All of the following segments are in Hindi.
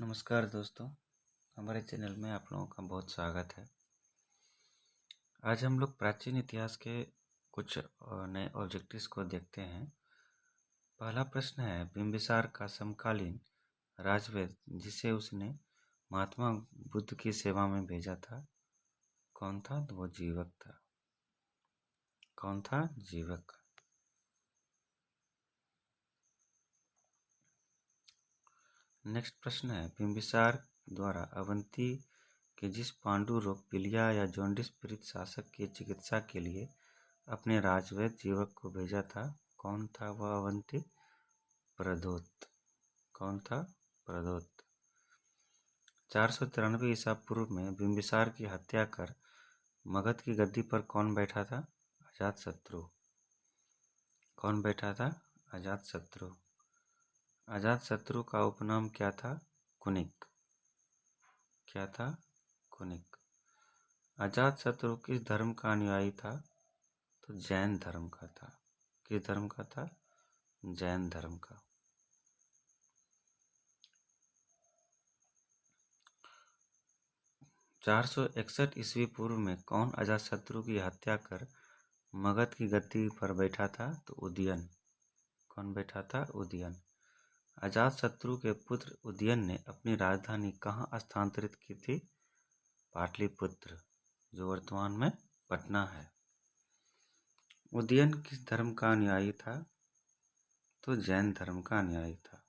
नमस्कार दोस्तों, हमारे चैनल में आप लोगों का बहुत स्वागत है। आज हम लोग प्राचीन इतिहास के कुछ नए ऑब्जेक्टिव्स को देखते हैं। पहला प्रश्न है, बिंबिसार का समकालीन राजवैद्य जिसे उसने महात्मा बुद्ध की सेवा में भेजा था, कौन था? तो वो जीवक था। कौन था? जीवक। नेक्स्ट प्रश्न है, बिंबिसार द्वारा अवंती के जिस पांडु रोग, पीलिया या जॉन्डिस पीड़ित शासक की चिकित्सा के लिए अपने राजवैद्य जीवक को भेजा था, कौन था वह अवंती? प्रदोत। कौन था? प्रदोत। 493 ईसा पूर्व में बिंबिसार की हत्या कर मगध की गद्दी पर कौन बैठा था? अजातशत्रु। कौन बैठा था? अजातशत्रु। अजातशत्रु का उपनाम क्या था? कुनिक। क्या था? कुनिक। अजातशत्रु किस धर्म का अनुयायी था? तो जैन धर्म का था। किस धर्म का था? जैन धर्म का। 461 ईस्वी पूर्व में कौन अजातशत्रु की हत्या कर मगध की गद्दी पर बैठा था? तो उदयन। कौन बैठा था? उदयन। अजातशत्रु के पुत्र उदयन ने अपनी राजधानी कहाँ स्थानांतरित की थी? पाटलिपुत्र, जो वर्तमान में पटना है। उदयन किस धर्म का अनुयायी था? तो जैन धर्म का अनुयायी था।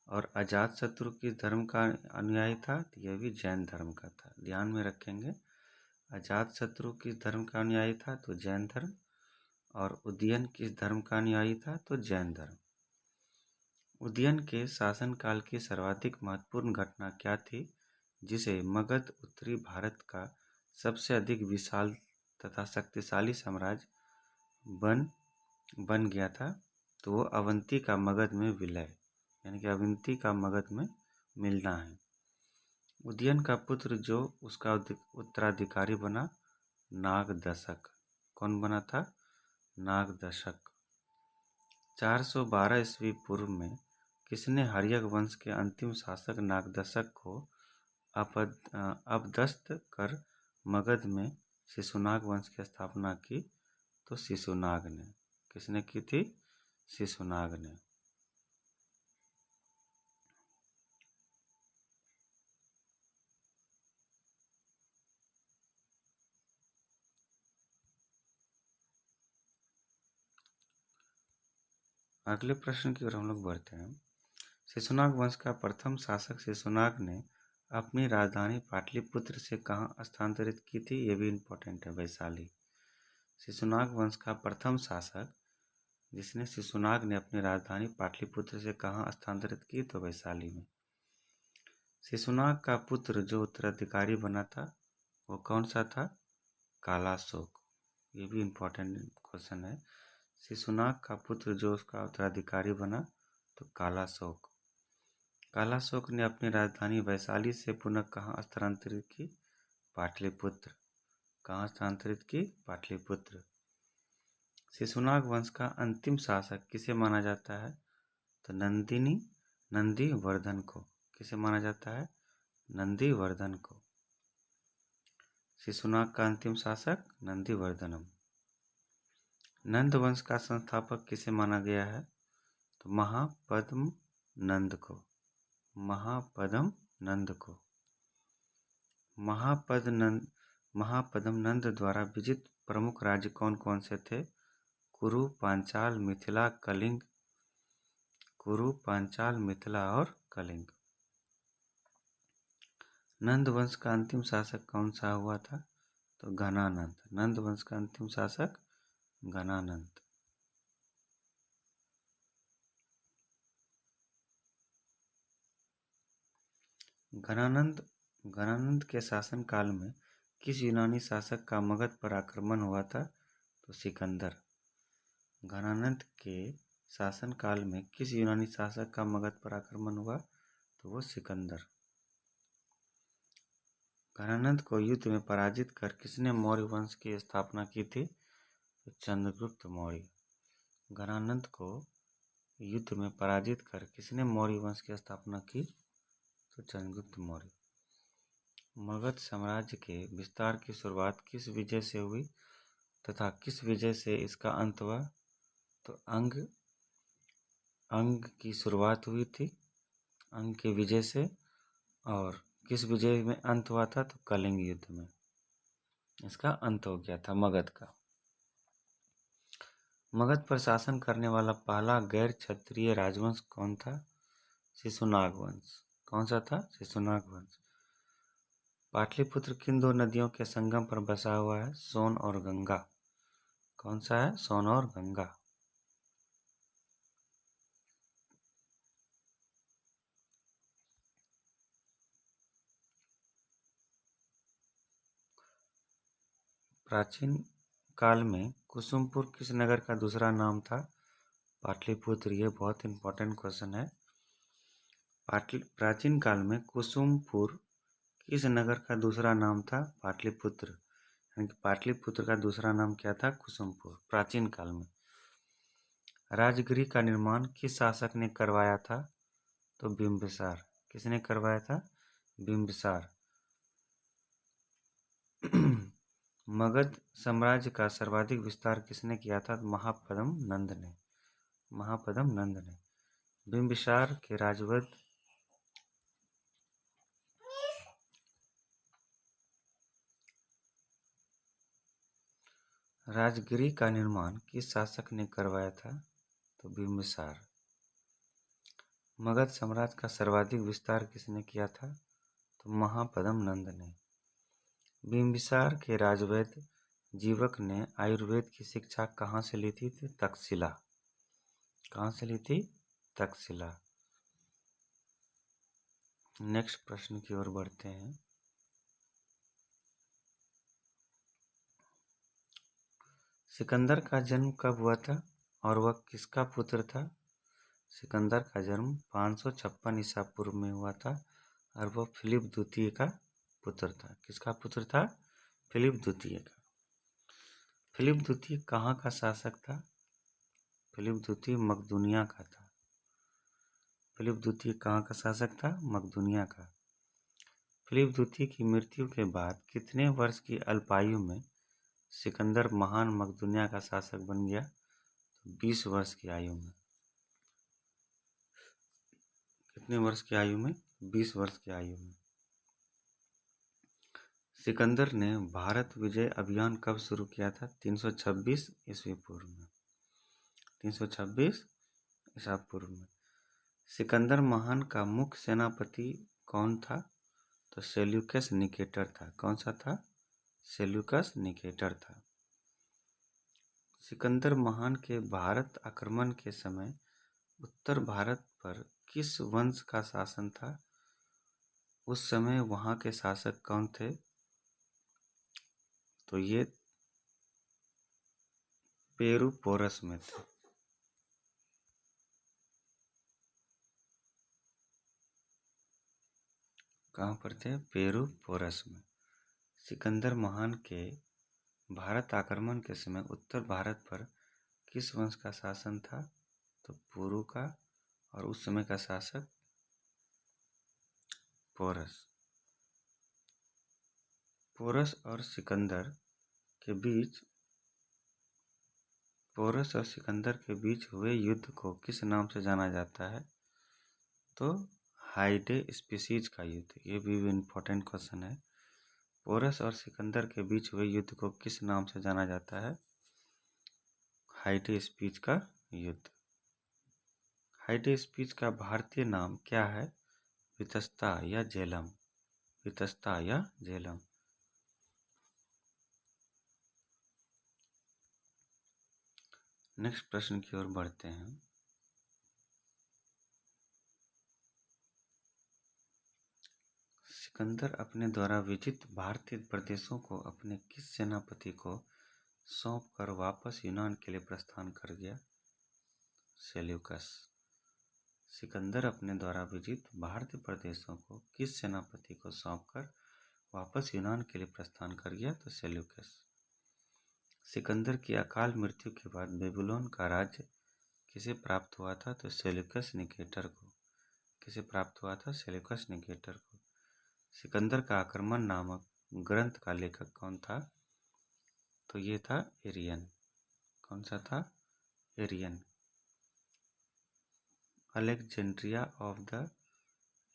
और अजातशत्रु किस धर्म का अनुयायी था? तो यह भी जैन धर्म का था। ध्यान में रखेंगे, अजातशत्रु किस धर्म का अनुयायी था? तो जैन धर्म। और उदयन किस धर्म का अनुयायी था? तो जैन धर्म। उदयन के शासनकाल की सर्वाधिक महत्वपूर्ण घटना क्या थी, जिसे मगध उत्तरी भारत का सबसे अधिक विशाल तथा शक्तिशाली साम्राज्य बन गया था? तो वो अवंती का मगध में विलय, यानी कि अवंती का मगध में मिलना है। उदयन का पुत्र जो उसका उत्तराधिकारी बना, नागदशक। कौन बना था? नागदशक। 412 ईस्वी पूर्व में किसने हर्यक वंश के अंतिम शासक नागदशक को अपदस्थ कर मगध में शिशुनाग वंश की स्थापना की? तो शिशुनाग ने। किसने की थी? शिशुनाग ने। अगले प्रश्न की ओर हम लोग बढ़ते हैं। शिशुनाग वंश का प्रथम शासक शिशुनाग ने अपनी राजधानी पाटलिपुत्र से कहाँ स्थानांतरित की थी? ये भी इम्पोर्टेंट है, वैशाली। शिशुनाग वंश का प्रथम शासक जिसने शिशुनाग ने अपनी राजधानी पाटलिपुत्र से कहाँ स्थानांतरित की? तो वैशाली में। शिशुनाग का पुत्र जो उत्तराधिकारी बना था, वो कौन सा था? कालाशोक। ये भी इम्पोर्टेंट क्वेश्चन है। शिशुनाग का पुत्र जो उसका उत्तराधिकारी बना, तो कालाशोक। कालाशोक ने अपनी राजधानी वैशाली से पुनः कहाँ स्थानांतरित की? पाटलिपुत्र। कहाँ स्थानांतरित की? पाटलिपुत्र। शिशुनाग वंश का अंतिम शासक किसे माना जाता है? तो नंदीवर्धन को। किसे माना जाता है? नंदीवर्धन को। शिशुनाग का अंतिम शासक नंदीवर्धनम। नंद वंश का संस्थापक किसे माना गया है? तो महापद्म नंद को। महापद्म नंद को। महापद्म नंद द्वारा विजित प्रमुख राज्य कौन कौन से थे? कुरु, पांचाल, मिथिला, कलिंग। कुरु, पांचाल, मिथिला और कलिंग। नंद वंश का अंतिम शासक कौन सा हुआ था? तो घनानंद। नंद वंश का अंतिम शासक घनानंद। घनानंद के शासन काल में किस यूनानी शासक का मगध पर आक्रमण हुआ था? तो सिकंदर। घनानंद के शासन काल में किस यूनानी शासक का मगध पर आक्रमण हुआ? तो वो सिकंदर। घनानंद को युद्ध में पराजित कर किसने मौर्य वंश की स्थापना की थी? तो चंद्रगुप्त मौर्य। घनानंद को युद्ध में पराजित कर किसने मौर्य वंश की स्थापना की? तो चंद्रगुप्त मौर्य। मगध साम्राज्य के विस्तार की शुरुआत किस विजय से हुई तथा किस विजय से इसका अंत हुआ? तो अंग की शुरुआत हुई थी, अंग के विजय से। और किस विजय में अंत हुआ था? तो कलिंग युद्ध में इसका अंत हो गया था मगध का। मगध पर शासन करने वाला पहला गैर क्षत्रिय राजवंश कौन था? शिशुनाग वंश। कौन सा था? शिशुनाग वंश। पाटलिपुत्र किन दो नदियों के संगम पर बसा हुआ है? सोन और गंगा। कौन सा है? सोन और गंगा। प्राचीन काल में कुसुमपुर किस नगर का दूसरा नाम था? पाटलिपुत्र। ये बहुत इंपॉर्टेंट क्वेश्चन है। प्राचीन काल में कुसुमपुर किस नगर का दूसरा नाम था? पाटलिपुत्र। यानी कि पाटलिपुत्र का दूसरा नाम क्या था? कुसुमपुर, प्राचीन काल में। राजगृह का निर्माण किस शासक ने करवाया था? तो बिंबिसार। किसने करवाया था? बिंबिसार। मगध साम्राज्य का सर्वाधिक विस्तार किसने किया था? महापद्म नंद ने। महापद्म नंद ने। बिंबिसार के राजवंश राजगृह का निर्माण किस शासक ने करवाया था? तो बिंबिसार। मगध साम्राज्य का सर्वाधिक विस्तार किसने किया था? तो महापद्म नंद ने। बिंबिसार के राजवैद्य जीवक ने आयुर्वेद की शिक्षा कहाँ से ली थी? तक्षशिला। कहाँ से ली थी? तक्षशिला। नेक्स्ट प्रश्न की ओर बढ़ते हैं। सिकंदर का जन्म कब हुआ था और वह किसका पुत्र था? सिकंदर का जन्म 556 ईसा पूर्व में हुआ था और वह फिलिप द्वितीय का पुत्र था। किसका पुत्र था? फिलिप द्वितीय का। फिलिप द्वितीय कहाँ का शासक था? फिलिप द्वितीय मकदूनिया का था। फिलिप द्वितीय कहाँ का शासक था? मकदूनिया का। फिलिप द्वितीय की मृत्यु के बाद कितने वर्ष की अल्पायु में सिकंदर महान मकदूनिया का शासक बन गया? 20 वर्ष की आयु में। कितने वर्ष की आयु में? 20 वर्ष की आयु में। सिकंदर ने भारत विजय अभियान कब शुरू किया था? 326 ईस्वी पूर्व में। 326 ईसा पूर्व में। सिकंदर महान का मुख्य सेनापति कौन था? तो सेल्यूकस निकेटर था। कौन सा था? सेल्यूकस निकेटर था। सिकंदर महान के भारत आक्रमण के समय उत्तर भारत पर किस वंश का शासन था? उस समय वहां के शासक कौन थे? तो ये पेरू पोरस में थे। कहाँ पर थे? पेरू पोरस में। सिकंदर महान के भारत आक्रमण के समय उत्तर भारत पर किस वंश का शासन था? तो पुरु का। और उस समय का शासक पोरस। पोरस और सिकंदर के हुए युद्ध को किस नाम से जाना जाता है? तो हाइडेस्पिसीज का युद्ध। ये भी इम्पोर्टेंट क्वेश्चन है। पोरस और सिकंदर के बीच हुए युद्ध को किस नाम से जाना जाता है? हाइडेस्पिस का युद्ध। हाइडेस्पिस का भारतीय नाम क्या है? वितस्ता या झेलम। वितस्ता या झेलम। नेक्स्ट प्रश्न की ओर बढ़ते हैं। सिकंदर अपने द्वारा विजित भारतीय प्रदेशों को अपने किस सेनापति को सौंपकर वापस यूनान के लिए प्रस्थान कर गया? सेल्यूकस। सिकंदर अपने द्वारा विजित भारतीय प्रदेशों को किस सेनापति को सौंपकर वापस यूनान के लिए प्रस्थान कर गया? तो सेल्यूकस। सिकंदर की अकाल मृत्यु के बाद बेबीलोन का राज्य किसे प्राप्त हुआ था? तो सेल्यूकस निकेटर को। किसे प्राप्त हुआ था? सेल्यूकस निकेटर को। सिकंदर का आक्रमण नामक ग्रंथ का लेखक कौन था? तो ये था एरियन। कौन सा था? एरियन। अलेक्जेंड्रिया ऑफ द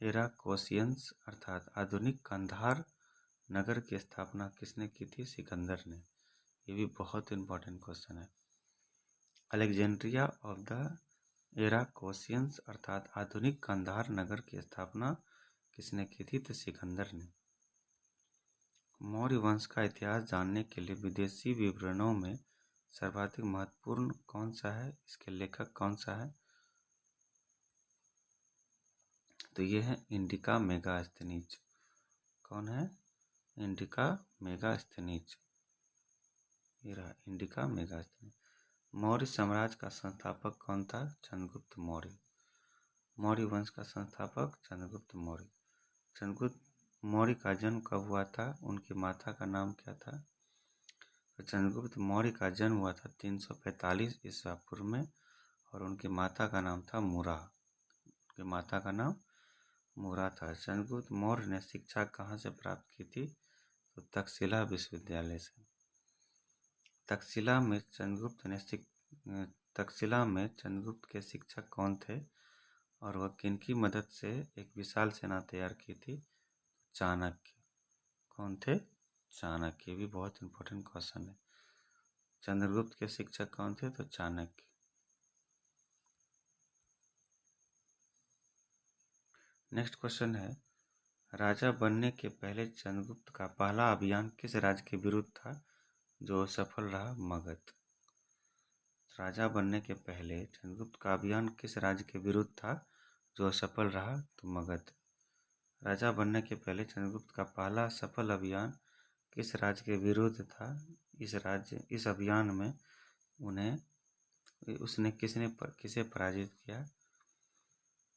एराकोसियंस अर्थात आधुनिक कंधार नगर की स्थापना किसने की थी? सिकंदर ने। ये भी बहुत इंपॉर्टेंट क्वेश्चन है। अलेक्जेंड्रिया ऑफ द एराकोसियंस अर्थात आधुनिक कंधार नगर की स्थापना किसने की थी? तो सिकंदर ने। मौर्य वंश का इतिहास जानने के लिए विदेशी विवरणों में सर्वाधिक महत्वपूर्ण कौन सा है? इसके लेखक कौन सा है? तो ये है इंडिका मेगास्थनीज। कौन है? इंडिका मेगास्थनीज। ये रहा इंडिका मेगास्थनीज। मौर्य साम्राज्य का संस्थापक कौन था? चंद्रगुप्त मौर्य। मौर्य वंश का संस्थापक चंद्रगुप्त मौर्य। चंद्रगुप्त मौर्य का जन्म कब हुआ था? उनकी माता का नाम क्या था? तो चंद्रगुप्त मौर्य का जन्म हुआ था 345 ईसा पूर्व में और उनकी माता का नाम था मुरा। उनकी माता का नाम मुरा था। चंद्रगुप्त मौर्य ने शिक्षा कहाँ से प्राप्त की थी? तो तक्षशिला विश्वविद्यालय से। तक्षशिला में चंद्रगुप्त के शिक्षक कौन थे और वह किनकी मदद से एक विशाल सेना तैयार की थी? चाणक्य। कौन थे? चाणक्य। भी बहुत इंपॉर्टेंट क्वेश्चन है। चंद्रगुप्त के शिक्षक कौन थे? तो चाणक्य। नेक्स्ट क्वेश्चन है, राजा बनने के पहले चंद्रगुप्त का पहला अभियान किस राज्य के विरुद्ध था जो सफल रहा? मगध। राजा बनने के पहले चंद्रगुप्त का अभियान किस राज्य के विरुद्ध था जो सफल रहा? तो मगध। राजा बनने के पहले चंद्रगुप्त का पहला सफल अभियान किस राज्य के विरुद्ध था? इस अभियान में उसने किसे पराजित किया?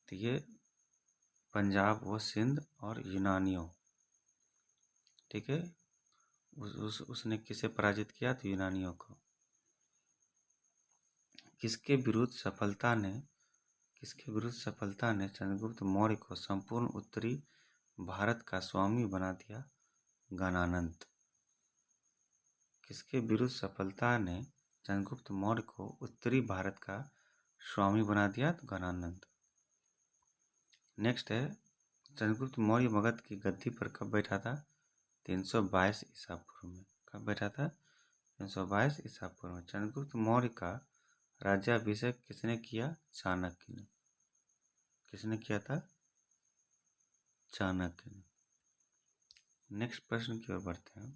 तो ये पंजाब व सिंध और यूनानियों। ठीक है, उसने किसे पराजित किया? तो यूनानियों को। किसके विरुद्ध सफलता ने चंद्रगुप्त मौर्य को संपूर्ण उत्तरी भारत का स्वामी बना दिया? गणानंद। किसके विरुद्ध सफलता ने चंद्रगुप्त मौर्य को उत्तरी भारत का स्वामी बना दिया? तो गणानंद। नेक्स्ट है, चंद्रगुप्त मौर्य मगध की गद्दी पर कब बैठा था? 322 ईसा पूर्व में। कब बैठा था? 322 ईसा पूर्व में। चंद्रगुप्त मौर्य का राज्याभिषेक किसने किया? चाणक्य ने। किसने किया था? चाणक्य ने। नेक्स्ट प्रश्न की ओर बढ़ते हैं।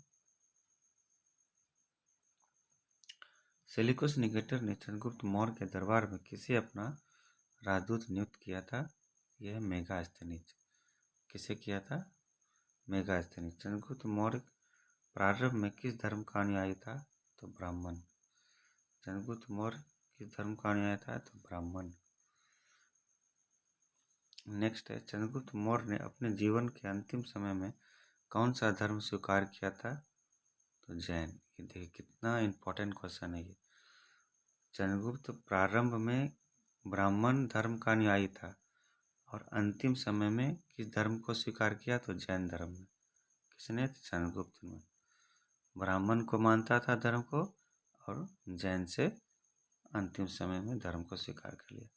सेल्यूकस निकेटर ने चंद्रगुप्त मौर्य के दरबार में किसे अपना राजदूत नियुक्त किया था? यह मेगास्थनीज। किसे किया था? मेगास्थनीज। चंद्रगुप्त मौर्य प्रारंभ में किस धर्म का अनुयायी था? तो ब्राह्मण। चंद्रगुप्त मौर्य किस धर्म का अनुयायी था? तो ब्राह्मण। नेक्स्ट है, चंद्रगुप्त मौर्य ने अपने जीवन के अंतिम समय में कौन सा धर्म स्वीकार किया था? तो जैन। ये देखिए कितना इंपॉर्टेंट क्वेश्चन है ये। चंद्रगुप्त प्रारंभ में ब्राह्मण धर्म का अनुयायी था और अंतिम समय में किस धर्म को स्वीकार किया? तो जैन धर्म में। किसने? चंद्रगुप्त ने। ब्राह्मण को मानता था धर्म को और जैन से अंतिम समय में धर्म को स्वीकार कर लिया।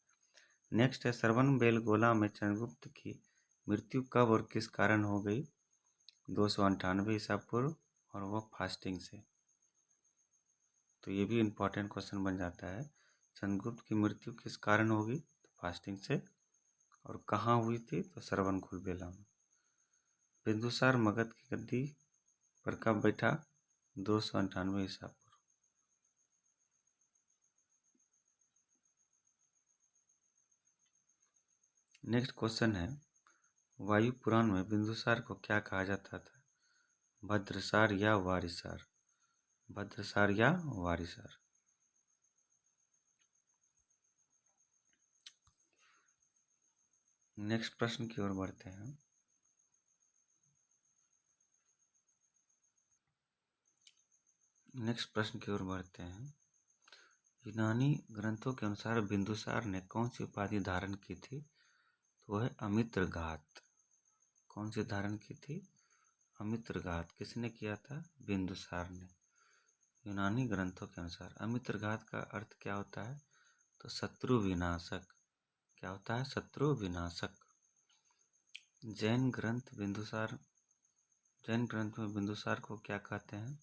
नेक्स्ट है, श्रवण बेलगोला में चंद्रगुप्त की मृत्यु कब और किस कारण हो गई? 298 ईसा पूर्व और वह फास्टिंग से। तो ये भी इम्पोर्टेंट क्वेश्चन बन जाता है। चंद्रगुप्त की मृत्यु किस कारण होगी? तो फास्टिंग से। और कहाँ हुई थी? तो श्रवणकुल बेला में। बिंदुसार मगध की गद्दी पर कब बैठा? 298 ईसा पूर्व। नेक्स्ट क्वेश्चन है, वायु पुराण में बिंदुसार को क्या कहा जाता था? भद्रसार या वारिसार? भद्रसार या वारिसार। नेक्स्ट प्रश्न की ओर बढ़ते हैं। यूनानी ग्रंथों के अनुसार बिंदुसार ने कौन सी उपाधि धारण की थी? तो वह है अमित्र घात। कौन सी धारण की थी? अमित्र घात। किसने किया था? बिंदुसार ने। यूनानी ग्रंथों के अनुसार अमित्र घात का अर्थ क्या होता है? तो शत्रु विनाशक। क्या होता है? शत्रु विनाशक। जैन ग्रंथ में बिंदुसार को क्या कहते हैं?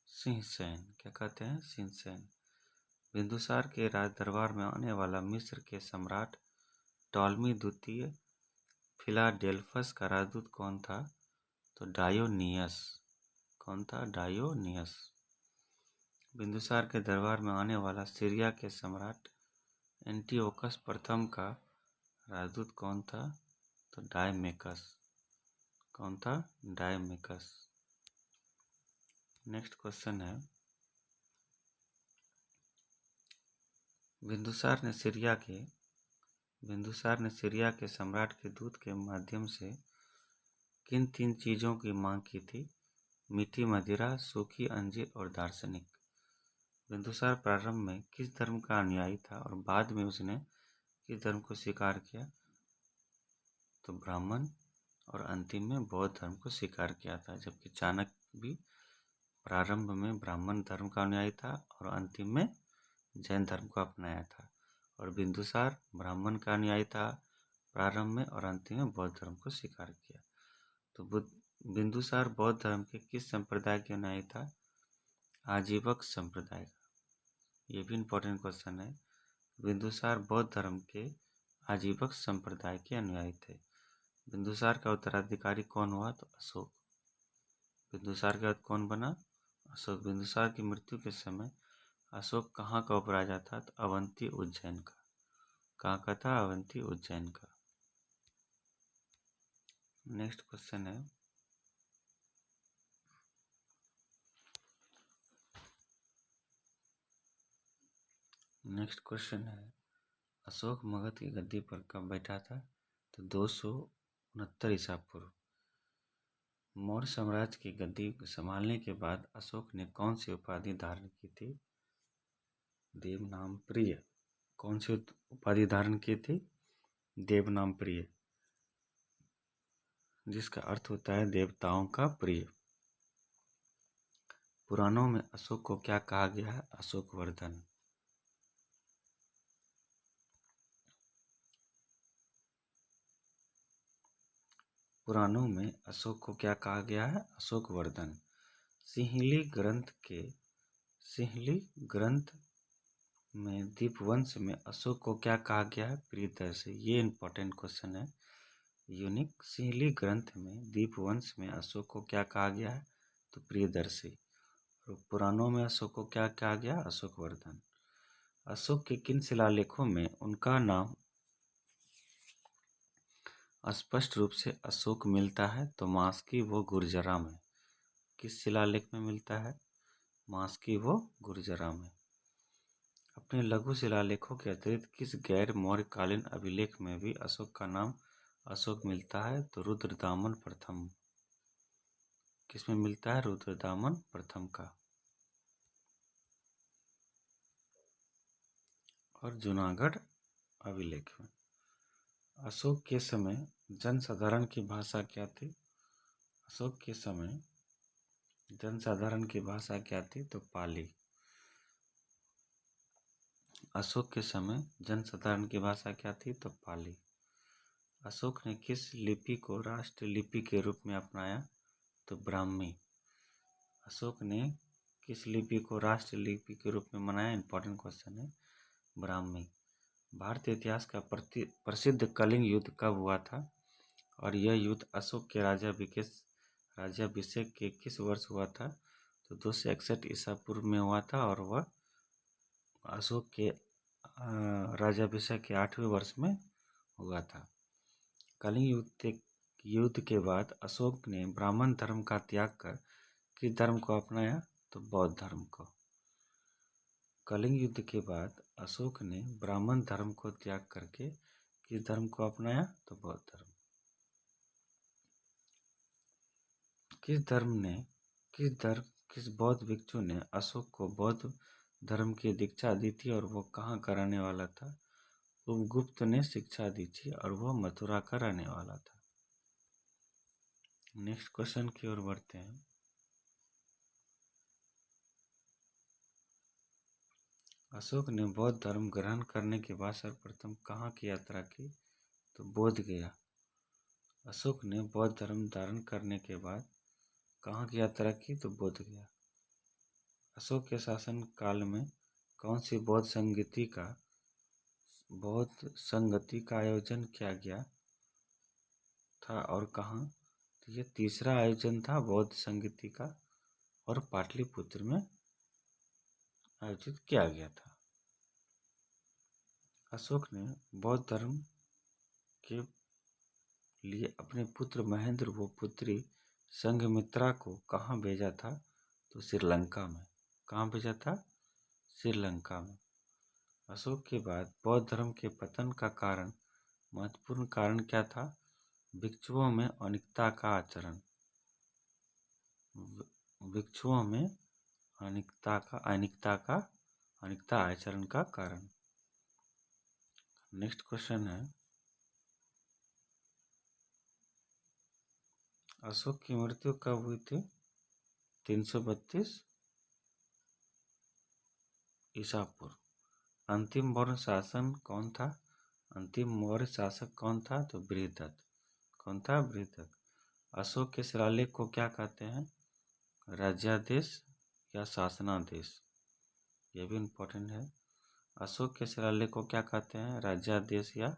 सिंहसेन। क्या कहते हैं? सिंहसेन। बिंदुसार के राज दरबार में आने वाला मिस्र के सम्राट टॉलमी द्वितीय फिलाडेल्फस का राजदूत कौन था? तो डायोनियस। कौन था? डायोनियस। बिंदुसार के दरबार में आने वाला सीरिया के सम्राट एंटिओकस प्रथम का राजदूत कौन था? तो डायमेकस। कौन था? डायमेकस। नेक्स्ट क्वेश्चन है, बिंदुसार ने सीरिया के सम्राट के दूत के माध्यम से किन 3 चीजों की मांग की थी? मीठी मदिरा, सूखी अंजीर और दार्शनिक। बिंदुसार प्रारंभ में किस धर्म का अनुयायी था और बाद में उसने किस धर्म को स्वीकार किया? तो ब्राह्मण। और अंतिम में बौद्ध धर्म को स्वीकार किया था। जबकि चाणक्य भी प्रारंभ में ब्राह्मण धर्म का अनुयायी था और अंतिम में जैन धर्म को अपनाया था। और बिंदुसार ब्राह्मण का अनुयायी था प्रारंभ में और अंतिम में बौद्ध धर्म को स्वीकार किया। तो बिंदुसार बौद्ध धर्म के किस संप्रदाय के अनुयायी था? आजीवक संप्रदाय का। ये भी इम्पोर्टेंट क्वेश्चन है। बिंदुसार बौद्ध धर्म के आजीवक संप्रदाय के अनुयायी थे। बिंदुसार का उत्तराधिकारी कौन हुआ? तो अशोक। बिंदुसार के बाद कौन बना? अशोक। बिंदुसार की मृत्यु के समय अशोक कहाँ का उपराजा था? तो अवंती उज्जैन का। कहाँ का था? अवंती उज्जैन का। नेक्स्ट क्वेश्चन है, अशोक मगध की गद्दी पर कब बैठा था? तो 269 ईसा पूर्व। मौर्य साम्राज्य की गद्दी संभालने के बाद अशोक ने कौन सी उपाधि धारण की थी? देवनाम प्रिय। कौन सी उपाधि धारण की थी? देवनाम प्रिय, जिसका अर्थ होता है देवताओं का प्रिय। पुराणों में अशोक को क्या कहा गया है? अशोकवर्धन। पुराणों में अशोक को क्या कहा गया है? अशोकवर्धन। सिंहली ग्रंथ में दीपवंश में अशोक को क्या कहा गया है? प्रियदर्शी। ये इंपॉर्टेंट क्वेश्चन है, यूनिक। सिंहली ग्रंथ में दीपवंश में अशोक को क्या कहा गया है? तो प्रियदर्शी। और पुराणों में अशोक को क्या कहा गया? अशोकवर्धन। अशोक के किन शिलालेखों में उनका नाम स्पष्ट रूप से अशोक मिलता है? तो मास्की व गुर्जरा में। किस शिलालेख में मिलता है? मास्की व गुर्जरा में। अपने लघु शिलालेखों के अतिरिक्त किस गैर मौर्यकालीन अभिलेख में भी अशोक का नाम अशोक मिलता है? तो रुद्रदामन प्रथम। किसमें मिलता है? रुद्रदामन प्रथम का। और जूनागढ़ अभिलेख में। अशोक के समय जनसाधारण की भाषा क्या थी? अशोक के समय जनसाधारण की भाषा क्या थी? तो पाली। अशोक के समय जनसाधारण की भाषा क्या थी? तो पाली। अशोक ने किस लिपि को राष्ट्र लिपि के रूप में अपनाया? तो ब्राह्मी। अशोक ने किस लिपि को राष्ट्र लिपि के रूप में मनाया? इंपॉर्टेंट क्वेश्चन है, ब्राह्मी। भारतीय इतिहास का प्रसिद्ध कलिंग युद्ध कब हुआ था? और यह युद्ध अशोक के राज्याभिषेक के किस वर्ष हुआ था? तो 261 ईसा पूर्व में हुआ था और वह अशोक के राज्याभिषेक के 8वें वर्ष में हुआ था। कलिंग युद्ध के बाद अशोक ने ब्राह्मण धर्म का त्याग कर किस धर्म को अपनाया? तो बौद्ध धर्म को। कलिंग युद्ध के बाद अशोक ने ब्राह्मण धर्म को त्याग करके किस धर्म को अपनाया? तो बौद्ध धर्म। किस बौद्ध भिक्षु ने अशोक को बौद्ध धर्म की दीक्षा दी थी और वो कहाँ का रहने वाला था? उपगुप्त ने शिक्षा दी थी और वह मथुरा का रहने वाला था। नेक्स्ट क्वेश्चन की ओर बढ़ते हैं। अशोक ने बौद्ध धर्म ग्रहण करने के बाद सर्वप्रथम कहाँ की यात्रा की? तो बोध गया। अशोक ने बौद्ध धर्म धारण करने के बाद कहाँ की यात्रा की? तो बोध गया। अशोक के शासन काल में कौन सी बौद्ध संगति का आयोजन किया गया था और कहाँ? तो ये तीसरा आयोजन था बौद्ध संगति का और पाटलिपुत्र में आयोजित किया गया था। अशोक ने बौद्ध धर्म के लिए अपने पुत्र महेंद्र व पुत्री संघमित्रा को कहाँ भेजा था? तो श्रीलंका में। कहाँ भेजा था? श्रीलंका में। अशोक के बाद बौद्ध धर्म के पतन का महत्वपूर्ण कारण क्या था? भिक्षुओं में अनिकता का आचरण। भिक्षुओं में अनिकता आचरण का कारण। नेक्स्ट क्वेश्चन है, अशोक की मृत्यु कब हुई थी? 332 ईसा पूर्व। अंतिम मौर्य शासन कौन था? अंतिम मौर्य शासक कौन था? तो बृहद्रथ। कौन था? बृहद्रथ। अशोक के शिलालेख को क्या कहते हैं? राज्यादेश या शासनादेश। यह भी इम्पोर्टेंट है। अशोक के शिलालेख को क्या कहते हैं? राज्यादेश या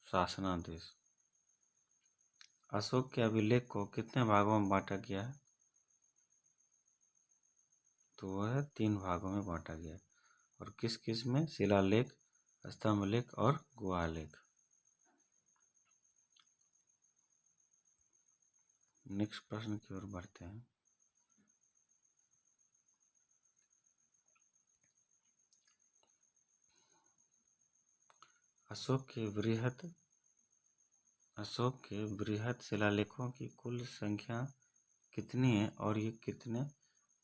शासनादेश। अशोक के अभिलेख को कितने भागों में बांटा गया है? तो वह 3 भागों में बांटा गया है। और किस किस में? शिलालेख, स्तंभलेख और गुहालेख। नेक्स्ट प्रश्न की ओर बढ़ते हैं। अशोक के बृहद शिलालेखों की कुल संख्या कितनी है और ये कितने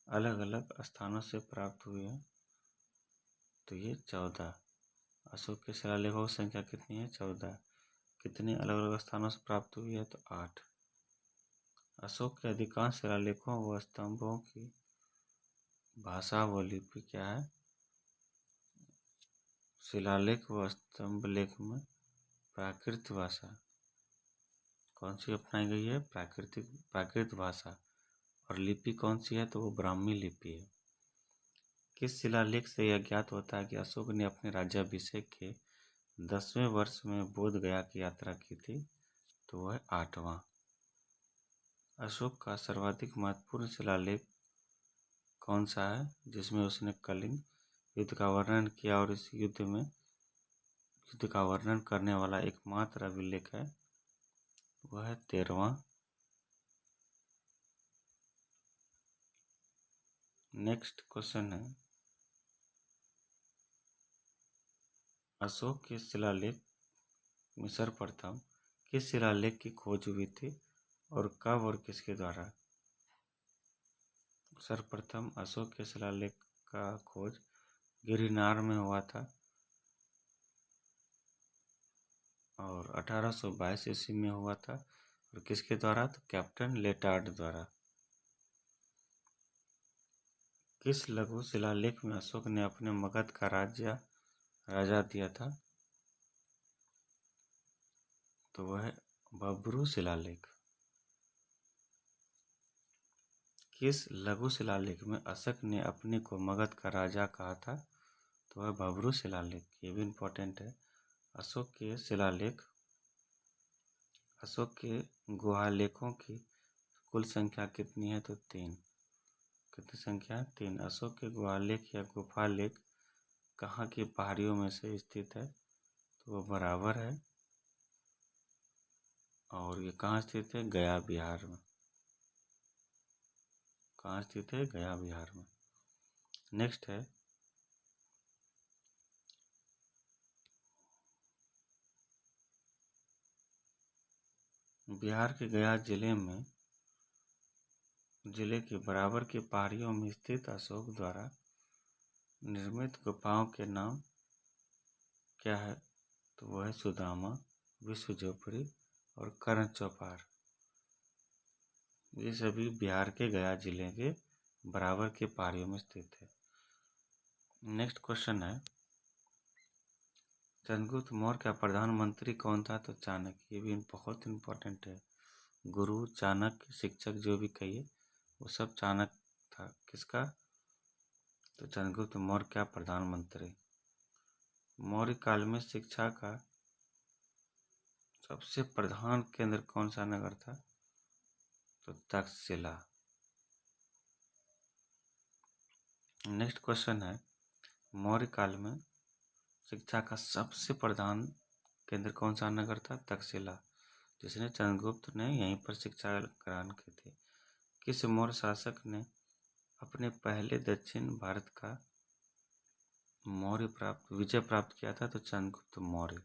अलग अलग स्थानों से प्राप्त हुए हैं? तो ये 14। अशोक के शिलालेखों की संख्या कितनी है? 14। कितने अलग अलग स्थानों से प्राप्त हुई है? तो 8। अशोक के अधिकांश शिलालेखों व स्तंभों की भाषा व लिपि क्या है? शिलालेख व स्तंभलेख में प्राकृत भाषा कौन सी अपनाई गई है? प्राकृत भाषा। और लिपि कौन सी है? तो वो ब्राह्मी लिपि है। किस शिलालेख से यह ज्ञात होता है कि अशोक ने अपने राज्याभिषेक के 10वें वर्ष में बोध गया की यात्रा की थी? तो वह 8वां। अशोक का सर्वाधिक महत्वपूर्ण शिलालेख कौन सा है जिसमें उसने कलिंग युद्ध का वर्णन किया और इस युद्ध का वर्णन करने वाला एकमात्र अभिलेख है? वह है 13वां। नेक्स्ट क्वेश्चन है, अशोक के शिलालेख में सर्वप्रथम किस शिलालेख की खोज हुई थी और कब और किसके द्वारा? सर्वप्रथम अशोक के शिलालेख का खोज गिरनार में हुआ था और 1822 ईस्वी में हुआ था। और किसके द्वारा? तो कैप्टन लेटार्ड द्वारा। किस लघु शिलालेख में अशोक ने अपने मगध का राजा दिया था? तो वह बब्रू शिलालेख। किस लघु शिलालेख में अशोक ने अपने को मगध का राजा कहा था? तो वह बब्रू शिलालेख। ये भी इम्पोर्टेंट है। अशोक के गुहालेखों की कुल संख्या कितनी है? तो 3। कितनी संख्या? 3। अशोक के गुहालेख या गुफालेख कहाँ की पहाड़ियों में से स्थित है? तो वो बराबर है। और ये कहाँ स्थित है? गया बिहार में। कहाँ स्थित है? गया बिहार में। नेक्स्ट है, बिहार के गया जिले के बराबर की पहाड़ियों में स्थित अशोक द्वारा निर्मित गुफाओं के नाम क्या है? तो वह है सुदामा, विश्वजोपरी और कर्ण चौपार। ये सभी बिहार के गया जिले के बराबर के पहाड़ियों में स्थित है। नेक्स्ट क्वेश्चन है, चंद्रगुप्त मौर्य का प्रधानमंत्री कौन था? तो चाणक्य। ये भी बहुत इम्पोर्टेंट है। गुरु, चाणक्य, शिक्षक जो भी कहिए वो सब चाणक्य था। किसका? तो चंद्रगुप्त मौर्य का प्रधानमंत्री। मौर्य काल में शिक्षा का सबसे प्रधान केंद्र कौन सा नगर था? तो तक्षशिला। नेक्स्ट क्वेश्चन है, मौर्य काल में शिक्षा का सबसे प्रधान केंद्र कौन सा नगर था? तक्षशिला, जिसने चंद्रगुप्त ने यहीं पर शिक्षा ग्रहण की थी। किस मौर्य शासक ने अपने पहले दक्षिण भारत का विजय प्राप्त किया था? तो चंद्रगुप्त मौर्य।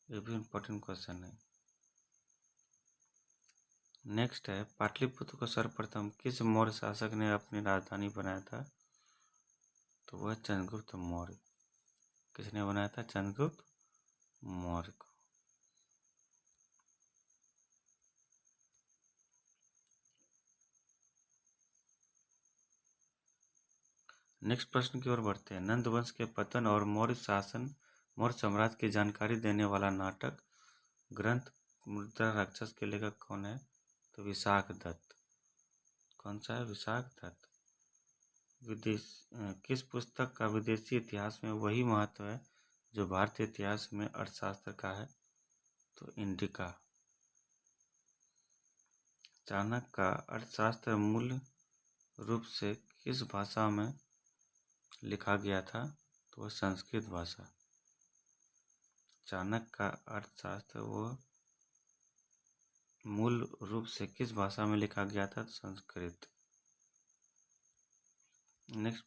ये भी इम्पोर्टेंट क्वेश्चन है। नेक्स्ट है, पाटलिपुत्र को सर्वप्रथम किस मौर्य शासक ने अपनी राजधानी बनाया था? तो वह चंद्रगुप्त मौर्य। किसने बनाया था? चंद्रगुप्त मौर्य को। नेक्स्ट प्रश्न की ओर बढ़ते हैं। नंद वंश के पतन और मौर्य साम्राज्य की जानकारी देने वाला नाटक ग्रंथ मुद्रा राक्षस के लेखक कौन है? तो विशाख दत्त। कौन सा है? विशाख दत्त। किस पुस्तक का विदेशी इतिहास में वही महत्व है जो भारतीय इतिहास में अर्थशास्त्र का है? तो इंडिका। चाणक्य का अर्थशास्त्र मूल रूप से किस भाषा में लिखा गया था? तो वह संस्कृत भाषा। चाणक्य का अर्थशास्त्र वो मूल रूप से किस भाषा में लिखा गया था? संस्कृत। नेक्स्ट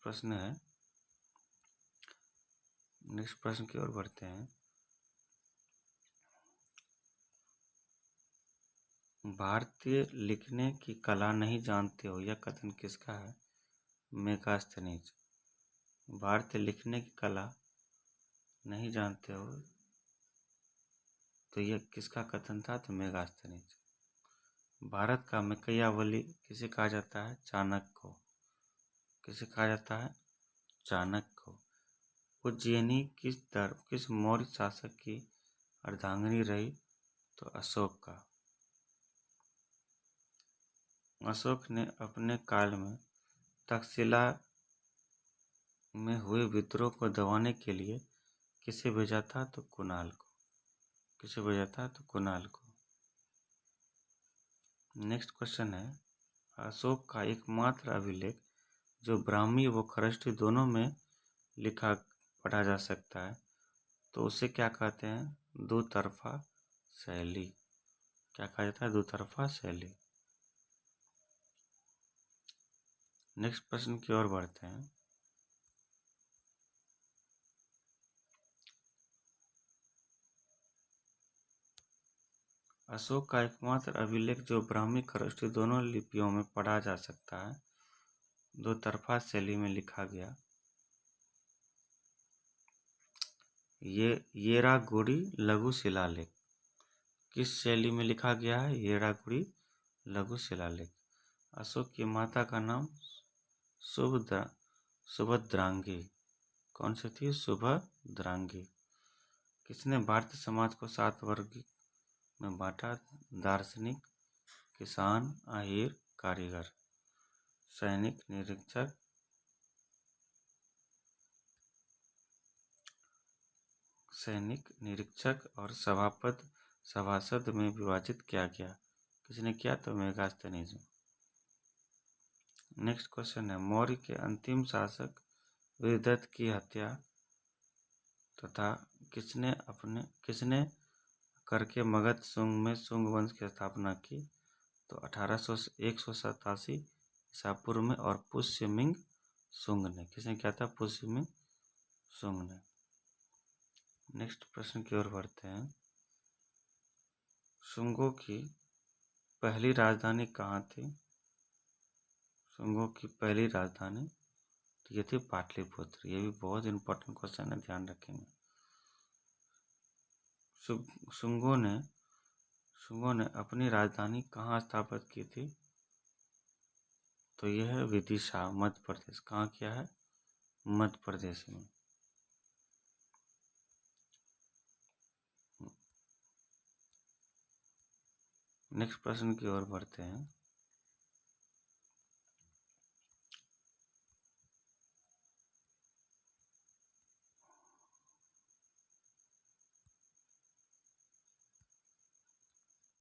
प्रश्न की ओर बढ़ते हैं। भारतीय लिखने की कला नहीं जानते हो, यह कथन किसका है? मेगास्थनीज। भारतीय लिखने की कला नहीं जानते हो, तो यह किसका कथन था? तो मेगास्थनीज। भारत का मैकेयावली किसे कहा जाता है? चाणक्य को। किसे कहा जाता है? चाणक्य को। उज्जैनी किस मौर्य शासक की अर्धांगिनी रही? तो अशोक का। अशोक ने अपने काल में तक्षशिला में हुए विद्रोह को दबाने के लिए किसे भेजा था? तो कुणाल को। किसे भेजा था? तो कुणाल को। नेक्स्ट क्वेश्चन है, अशोक का एकमात्र अभिलेख जो ब्राह्मी व खरष्टी दोनों में लिखा पढ़ा जा सकता है, तो उसे क्या कहते हैं? दो तरफा शैली। क्या कहा जाता है? दो तरफा शैली। नेक्स्ट प्रश्न की ओर बढ़ते हैं। अशोक का एकमात्र अभिलेख जो ब्राह्मी खरष्टी दोनों लिपियों में पढ़ा जा सकता है, दो तरफा शैली में लिखा गया, ये येरागुड़ी लघु शिलालेख। किस शैली में लिखा गया है? येरागुड़ी लघु शिलालेख। अशोक की माता का नाम सुभद्रांगी। कौन सी थी? सुभद्रांगी। किसने भारतीय समाज को 7 वर्ग में बांटा? दार्शनिक, किसान, अहीर, कारीगर। सैनिक, निरीक्षक और सभासद में विभाजित किया गया। किसने किया? तो मेगास्थनीज। नेक्स्ट क्वेश्चन है, मौर्य के अंतिम शासक वीरदत्त की हत्या तथा किसने करके मगध शुंग में शुंग वंश की स्थापना की? तो 187 ईसा पूर्व में, और पुष्यमिंग शुंग ने। किसने किया था? पुष्यमिंग शुंग ने। नेक्स्ट प्रश्न की ओर बढ़ते हैं। शुंगों की पहली राजधानी कहाँ थी? शुंगों की पहली राजधानी तो ये थी पाटलिपुत्र। ये भी बहुत इंपॉर्टेंट क्वेश्चन है, ध्यान रखेंगे। शुंगों ने अपनी राजधानी कहाँ स्थापित की थी? तो यह है विदिशा, मध्य प्रदेश। कहाँ किया है? मध्य प्रदेश में। नेक्स्ट प्रश्न की ओर बढ़ते हैं।